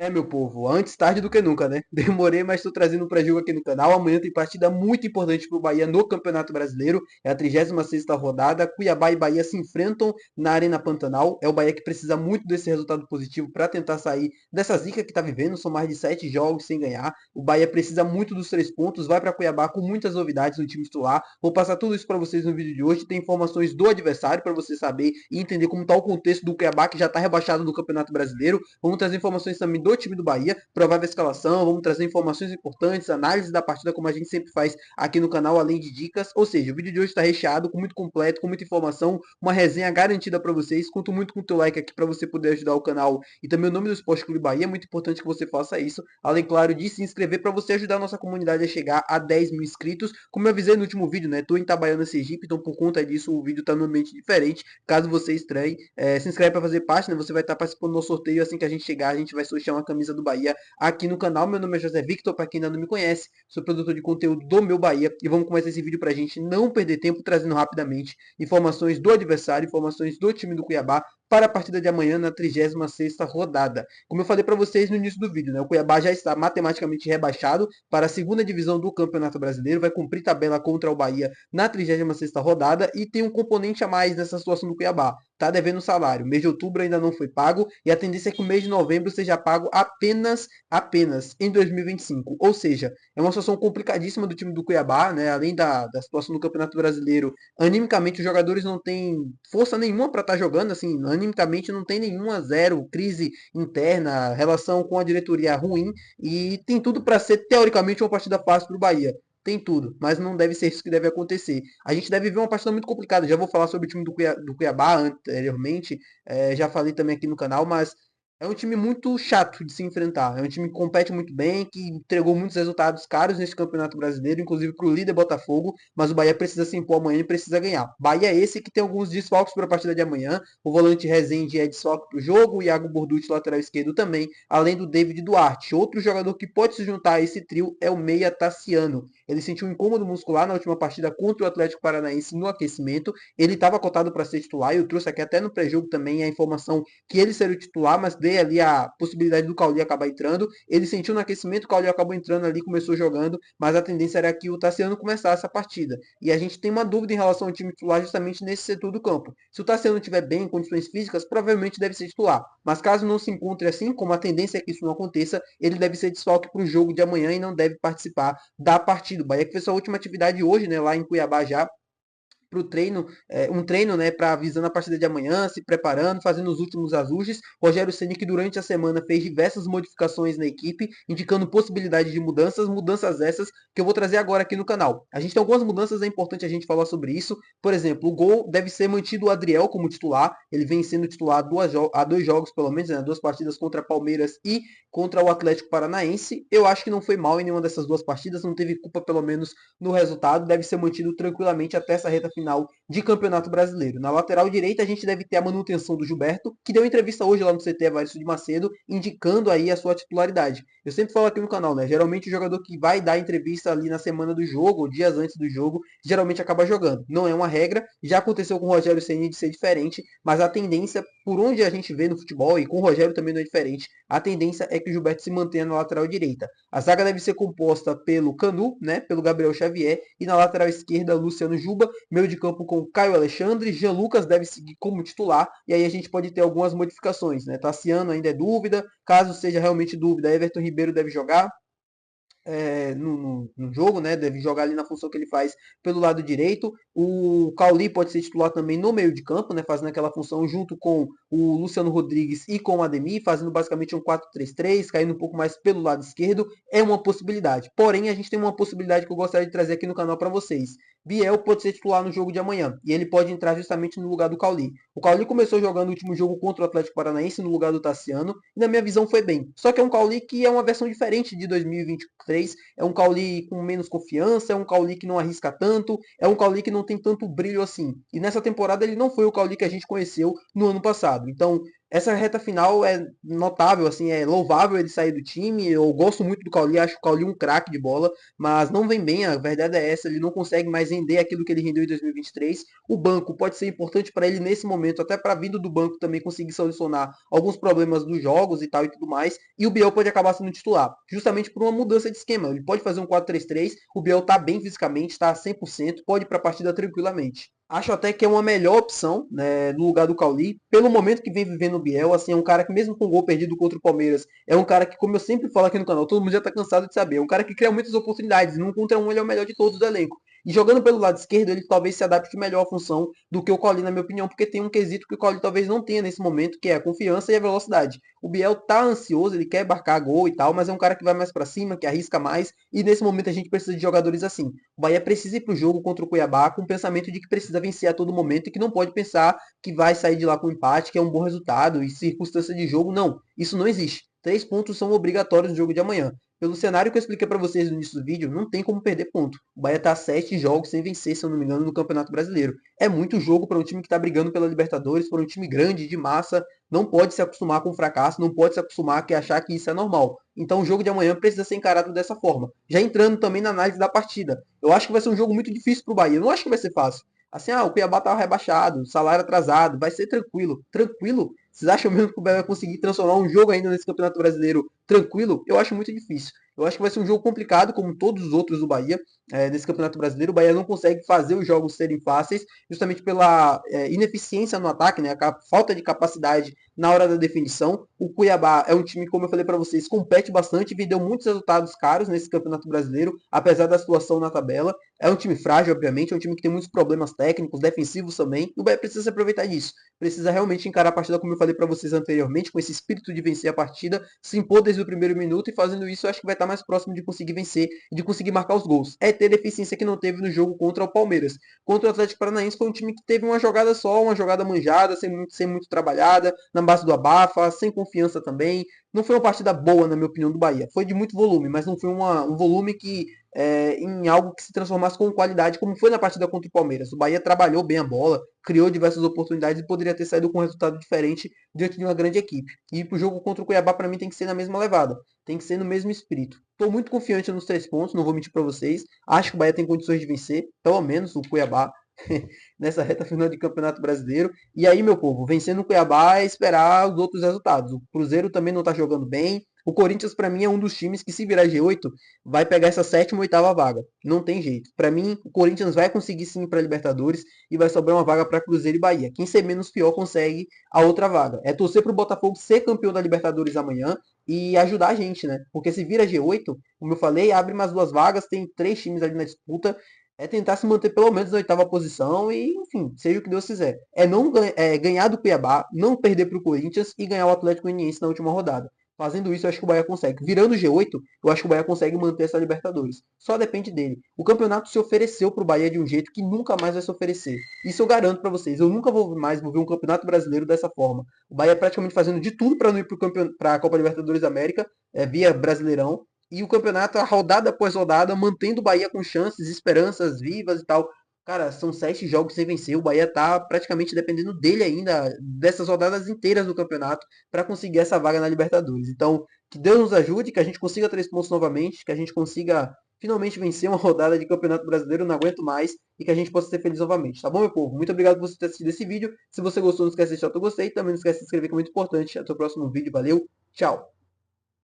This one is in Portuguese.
É, meu povo, antes tarde do que nunca, né? Demorei, mas estou trazendo um pré-jogo aqui no canal. Amanhã tem partida muito importante para o Bahia no Campeonato Brasileiro. É a 36ª rodada. Cuiabá e Bahia se enfrentam na Arena Pantanal. É o Bahia que precisa muito desse resultado positivo para tentar sair dessa zica que está vivendo. São mais de 7 jogos sem ganhar. O Bahia precisa muito dos 3 pontos. Vai para Cuiabá com muitas novidades no time titular. Vou passar tudo isso para vocês no vídeo de hoje. Tem informações do adversário para você saber e entender como está o contexto do Cuiabá, que já está rebaixado no Campeonato Brasileiro. Vamos trazer informações também do time do Bahia, provável escalação, vamos trazer informações importantes, análise da partida, como a gente sempre faz aqui no canal, além de dicas. Ou seja, o vídeo de hoje está recheado, com muito completo, com muita informação, uma resenha garantida para vocês. Conto muito com o teu like aqui para você poder ajudar o canal e também o nome do Esporte Clube Bahia. É muito importante que você faça isso. Além, claro, de se inscrever para você ajudar a nossa comunidade a chegar a 10 mil inscritos. Como eu avisei no último vídeo, né? Estou em Itabaiana, Sergipe, então por conta disso o vídeo está no ambiente diferente. Caso você estranhe, se inscreve para fazer parte, né? Você vai estar participando do nosso sorteio assim que a gente chegar. A gente vai sortear uma camisa do Bahia aqui no canal. Meu nome é José Victor, para quem ainda não me conhece, sou produtor de conteúdo do Meu Bahia e vamos começar esse vídeo para a gente não perder tempo, trazendo rapidamente informações do adversário, informações do time do Cuiabá para a partida de amanhã na 36ª rodada. Como eu falei para vocês no início do vídeo, né, o Cuiabá já está matematicamente rebaixado para a segunda divisão do Campeonato Brasileiro, vai cumprir tabela contra o Bahia na 36ª rodada e tem um componente a mais nessa situação do Cuiabá. Está devendo salário. O mês de outubro ainda não foi pago e a tendência é que o mês de novembro seja pago apenas em 2025. Ou seja, é uma situação complicadíssima do time do Cuiabá, né? Além da situação do Campeonato Brasileiro, animicamente os jogadores não têm força nenhuma para estar jogando, assim, animicamente não tem nenhuma, zero, crise interna, relação com a diretoria ruim e tem tudo para ser teoricamente uma partida fácil para o Bahia. Tem tudo, mas não deve ser isso que deve acontecer. A gente deve ver uma partida muito complicada. Já vou falar sobre o time do Cuiabá anteriormente, já falei também aqui no canal, mas é um time muito chato de se enfrentar. É um time que compete muito bem, que entregou muitos resultados caros nesse Campeonato Brasileiro, inclusive para o líder Botafogo, mas o Bahia precisa se impor amanhã e precisa ganhar. Bahia é esse que tem alguns desfalques para a partida de amanhã. O volante Rezende é desfalque para o jogo, o Iago Borducci, lateral esquerdo também, além do David Duarte. Outro jogador que pode se juntar a esse trio é o Meia Tassiano. Ele sentiu um incômodo muscular na última partida contra o Atlético Paranaense no aquecimento. Ele estava cotado para ser titular, e eu trouxe aqui até no pré-jogo também a informação que ele seria o titular, mas dei ali a possibilidade do Cauli acabar entrando. Ele sentiu no aquecimento, o Cauli acabou entrando ali, começou jogando, mas a tendência era que o Tassiano começasse a partida. E a gente tem uma dúvida em relação ao time titular justamente nesse setor do campo. Se o Tassiano estiver bem em condições físicas, provavelmente deve ser titular. Mas caso não se encontre assim, como a tendência é que isso não aconteça, ele deve ser desfalque para o jogo de amanhã e não deve participar da partida. O Bahia que fez sua última atividade hoje, né, lá em Cuiabá já, para o treino, um treino, né, para avisando a partida de amanhã, se preparando, fazendo os últimos ajustes. Rogério Ceni que durante a semana fez diversas modificações na equipe, indicando possibilidade de mudanças essas que eu vou trazer agora aqui no canal. A gente tem algumas mudanças, é importante a gente falar sobre isso. Por exemplo, o gol deve ser mantido o Adriel como titular, ele vem sendo titular há 2 jogos pelo menos, né, 2 partidas contra Palmeiras e contra o Atlético Paranaense. Eu acho que não foi mal em nenhuma dessas 2 partidas, não teve culpa pelo menos no resultado, deve ser mantido tranquilamente até essa reta final de Campeonato Brasileiro. Na lateral direita, a gente deve ter a manutenção do Gilberto, que deu entrevista hoje lá no CT Evaristo de Macedo, indicando aí a sua titularidade. Eu sempre falo aqui no canal, né? Geralmente o jogador que vai dar entrevista ali na semana do jogo, ou dias antes do jogo, geralmente acaba jogando. Não é uma regra, já aconteceu com o Rogério Ceni de ser diferente, mas a tendência, por onde a gente vê no futebol, e com o Rogério também não é diferente, a tendência é que o Gilberto se mantenha na lateral direita. A zaga deve ser composta pelo Canu, né, pelo Gabriel Xavier, e na lateral esquerda, Luciano Juba, meio de campo com Caio Alexandre, Jean Lucas deve seguir como titular, e aí a gente pode ter algumas modificações, né? Tassiano ainda é dúvida, caso seja realmente dúvida, Everton Ribeiro deve jogar, no jogo, né? Deve jogar ali na função que ele faz pelo lado direito. O Cauli pode ser titular também no meio de campo, né? Fazendo aquela função junto com o Luciano Rodrigues e com o Ademir, fazendo basicamente um 4-3-3, caindo um pouco mais pelo lado esquerdo. É uma possibilidade. Porém, a gente tem uma possibilidade que eu gostaria de trazer aqui no canal para vocês. Biel pode ser titular no jogo de amanhã e ele pode entrar justamente no lugar do Cauli. O Cauli começou jogando o último jogo contra o Atlético Paranaense no lugar do Tassiano e na minha visão foi bem. Só que é um Cauli que é uma versão diferente de 2023, é um Cauli com menos confiança, é um Cauli que não arrisca tanto, é um Cauli que não tem tanto brilho assim. E nessa temporada ele não foi o Cauli que a gente conheceu no ano passado. Então, Essa reta final é notável, assim, é louvável ele sair do time. Eu gosto muito do Cauli, acho o Cauli um craque de bola, mas não vem bem, a verdade é essa, ele não consegue mais render aquilo que ele rendeu em 2023. O banco pode ser importante para ele nesse momento, até para a vinda do banco também conseguir solucionar alguns problemas dos jogos e tal e tudo mais. E o Biel pode acabar sendo titular, justamente por uma mudança de esquema. Ele pode fazer um 4-3-3, o Biel tá bem fisicamente, tá 100%, pode ir para a partida tranquilamente. Acho até que é uma melhor opção, né, no lugar do Cauli, pelo momento que vem vivendo o Biel, assim, é um cara que mesmo com o gol perdido contra o Palmeiras, é um cara que, como eu sempre falo aqui no canal, todo mundo já tá cansado de saber, é um cara que cria muitas oportunidades, num contra um ele é o melhor de todos do elenco. E jogando pelo lado esquerdo, ele talvez se adapte melhor à função do que o Cauli, na minha opinião, porque tem um quesito que o Cauli talvez não tenha nesse momento, que é a confiança e a velocidade. O Biel tá ansioso, ele quer marcar gol e tal, mas é um cara que vai mais para cima, que arrisca mais, e nesse momento a gente precisa de jogadores assim. O Bahia precisa ir para o jogo contra o Cuiabá com o pensamento de que precisa vencer a todo momento e que não pode pensar que vai sair de lá com empate, que é um bom resultado e circunstância de jogo. Não, isso não existe. 3 pontos são obrigatórios no jogo de amanhã. Pelo cenário que eu expliquei para vocês no início do vídeo, não tem como perder ponto. O Bahia está 7 jogos sem vencer, se eu não me engano, no Campeonato Brasileiro. É muito jogo para um time que está brigando pela Libertadores, para um time grande, de massa. Não pode se acostumar com o fracasso, não pode se acostumar a achar que isso é normal. Então o jogo de amanhã precisa ser encarado dessa forma. Já entrando também na análise da partida. Eu acho que vai ser um jogo muito difícil para o Bahia. Eu não acho que vai ser fácil. Assim, o Cuiabá estava rebaixado, salário atrasado, vai ser tranquilo. Tranquilo? Vocês acham mesmo que o Bahia vai conseguir transformar um jogo ainda nesse Campeonato Brasileiro tranquilo? Eu acho muito difícil. Eu acho que vai ser um jogo complicado, como todos os outros do Bahia, nesse Campeonato Brasileiro. O Bahia não consegue fazer os jogos serem fáceis, justamente pela ineficiência no ataque, né? A falta de capacidade na hora da definição. O Cuiabá é um time, como eu falei para vocês, compete bastante, vendeu muitos resultados caros nesse Campeonato Brasileiro, apesar da situação na tabela. É um time frágil, obviamente, é um time que tem muitos problemas técnicos, defensivos também. O Bahia precisa se aproveitar disso. Precisa realmente encarar a partida, como eu falei para vocês anteriormente, com esse espírito de vencer a partida, se impor desde o primeiro minuto, e fazendo isso, eu acho que vai estar mais próximo de conseguir vencer e de conseguir marcar os gols. É ter deficiência que não teve no jogo contra o Palmeiras. Contra o Atlético Paranaense foi um time que teve uma jogada só, uma jogada manjada, sem muito trabalhada, na base do abafa, sem confiança também. Não foi uma partida boa, na minha opinião, do Bahia. Foi de muito volume, mas não foi um volume que em algo que se transformasse com qualidade, como foi na partida contra o Palmeiras. O Bahia trabalhou bem a bola, criou diversas oportunidades e poderia ter saído com um resultado diferente diante de uma grande equipe. E para o jogo contra o Cuiabá, para mim, tem que ser na mesma levada. Tem que ser no mesmo espírito. Estou muito confiante nos 3 pontos, não vou mentir para vocês. Acho que o Bahia tem condições de vencer, pelo menos o Cuiabá, nessa reta final de Campeonato Brasileiro. E aí, meu povo, vencendo o Cuiabá é esperar os outros resultados. O Cruzeiro também não está jogando bem. O Corinthians, para mim, é um dos times que, se virar G8, vai pegar essa sétima ou oitava vaga. Não tem jeito. Para mim, o Corinthians vai conseguir sim para a Libertadores e vai sobrar uma vaga para Cruzeiro e Bahia. Quem ser menos pior consegue a outra vaga. É torcer para o Botafogo ser campeão da Libertadores amanhã e ajudar a gente, né? Porque se vira G8, como eu falei, abre mais 2 vagas, tem 3 times ali na disputa. É tentar se manter pelo menos na oitava posição e, enfim, seja o que Deus quiser. É não ganhar do Cuiabá, não perder para o Corinthians e ganhar o Atlético Goianiense na última rodada. Fazendo isso, eu acho que o Bahia consegue. Virando o G8, eu acho que o Bahia consegue manter essa Libertadores. Só depende dele. O campeonato se ofereceu para o Bahia de um jeito que nunca mais vai se oferecer. Isso eu garanto para vocês. Eu nunca mais vou ver um campeonato brasileiro dessa forma. O Bahia praticamente fazendo de tudo para não ir para a Copa Libertadores da América, via Brasileirão. E o campeonato, a rodada após rodada, mantendo o Bahia com chances, esperanças vivas e tal. Cara, são 7 jogos sem vencer. O Bahia tá praticamente dependendo dele ainda, dessas rodadas inteiras do campeonato, para conseguir essa vaga na Libertadores. Então, que Deus nos ajude, que a gente consiga 3 pontos novamente, que a gente consiga finalmente vencer uma rodada de Campeonato Brasileiro, não aguento mais, e que a gente possa ser feliz novamente. Tá bom, meu povo? Muito obrigado por você ter assistido esse vídeo. Se você gostou, não esquece de deixar o gostei. Também não esquece de se inscrever, que é muito importante. Até o próximo vídeo. Valeu, tchau!